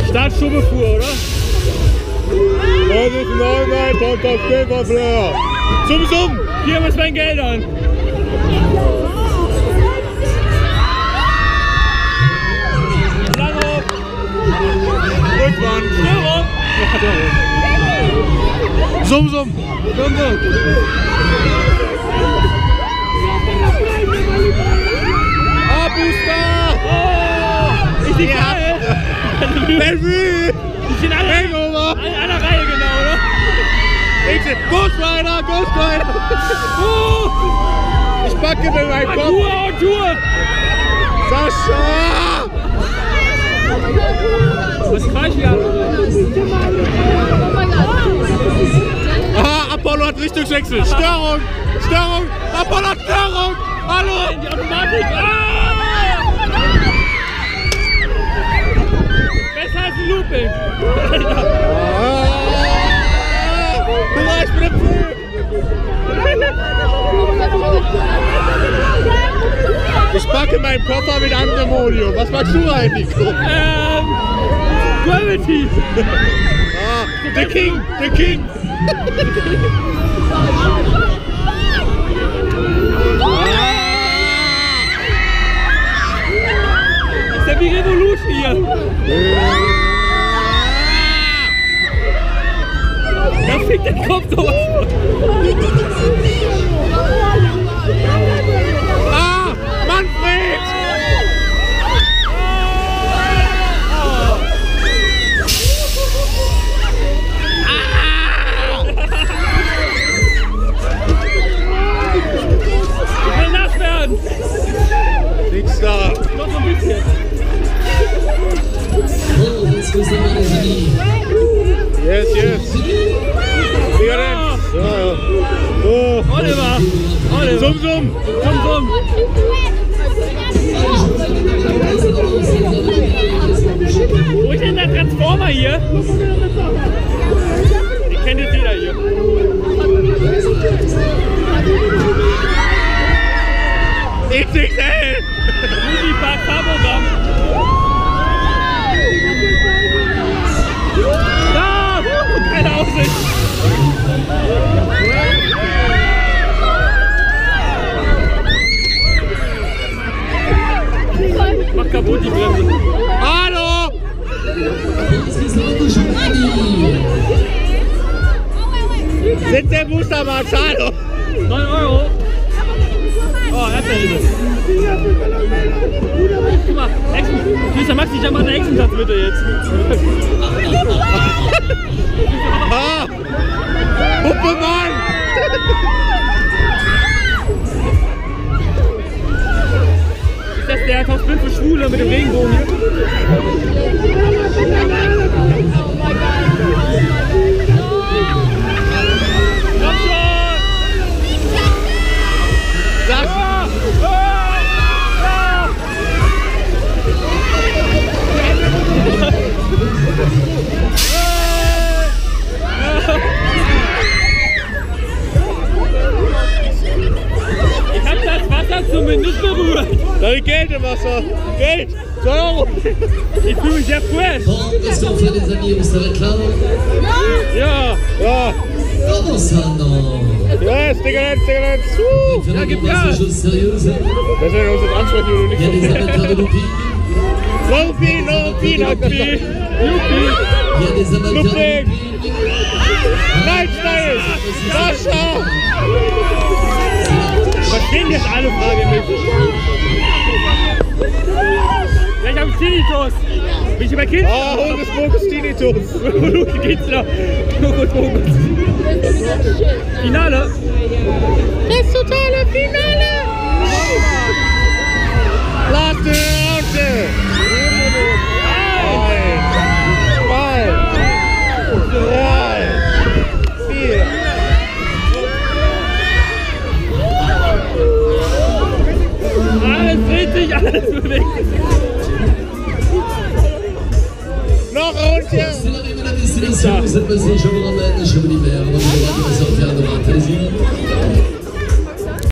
Start Schueberfouer, oder? Das ist ein Onride und das Bild von Fleur. Zum! Hier ist mein Geld an. Lang hoch. Rückwand. Schnell hoch. Zum. Booster! Oh, ich bin geil! Baby! Ich bin alle an der Reihe, genau, oder? Ghost Rider! Ich packe mir meinen Kopf! Tour! Sascha! Was quatsch hier? Aha, Apollo hat Richtungswechsel! Störung! Apollo hat Störung! Hallo! Die Automatik! Besser als ein Looping! Hurra, ich bin im Pool! Ich packe meinen Koffer mit Andemonium. Was magst du rein, Nico? Gravity! The King! Ist ja wie Revolution hier! Da fickt der Kopf drauf! Manfred! Ich will nass werden! Nix da! Noch so ein bisschen! Yes! So. Oliver! Zum! Wo ist denn der Transformer hier? Den kennt jetzt jeder hier. XXL! Multipark Fahrprogramm. Da! Keine Aussicht! Mach kaputt die Bremse. Hallo! Sind der Booster mal hallo? 9 €. Oh, Erdbeerhilfe. Guck mal, Süßer Maxi, ich mache einen Hexensatz bitte jetzt. Huppe Mann! Ist das der Top 5 für Schwule mit dem Regenbogen hier? Komm schon! Das! Ich hab das Wasser zumindest berührt. Da ist Geld im Wasser. Geld! 2 €. Ich fühle mich sehr fresh. Est-ce qu'on fait les amis, vous savez klar? Ja. Comment ça, non? Yes, Digga, Ja, gib Gas. Des choses sérieuses. Deswegen uns jetzt ansprechen, wenn du Il y a des nicht amateurs de looping. Looping, Il y a des amateurs de Looping. looping. Lifestyle! Sascha! Verstehen jetzt alle fragemäßig. Ja, ich hab Tinnitus. Bin ich bei Kind? Hokus Pokus Tinnitus. Wie geht's da? Hokus Pokus. Finale. Das totale Finale! Lasst, doch! 3, 4. Alles dreht sich, alles bewegt sich. Noch Rundchen! C'est l'arrivée de la destination. Cette fois-ci, je vous ramène chez Oliver. On va vous voir qui va sortir à droite. Allez-y.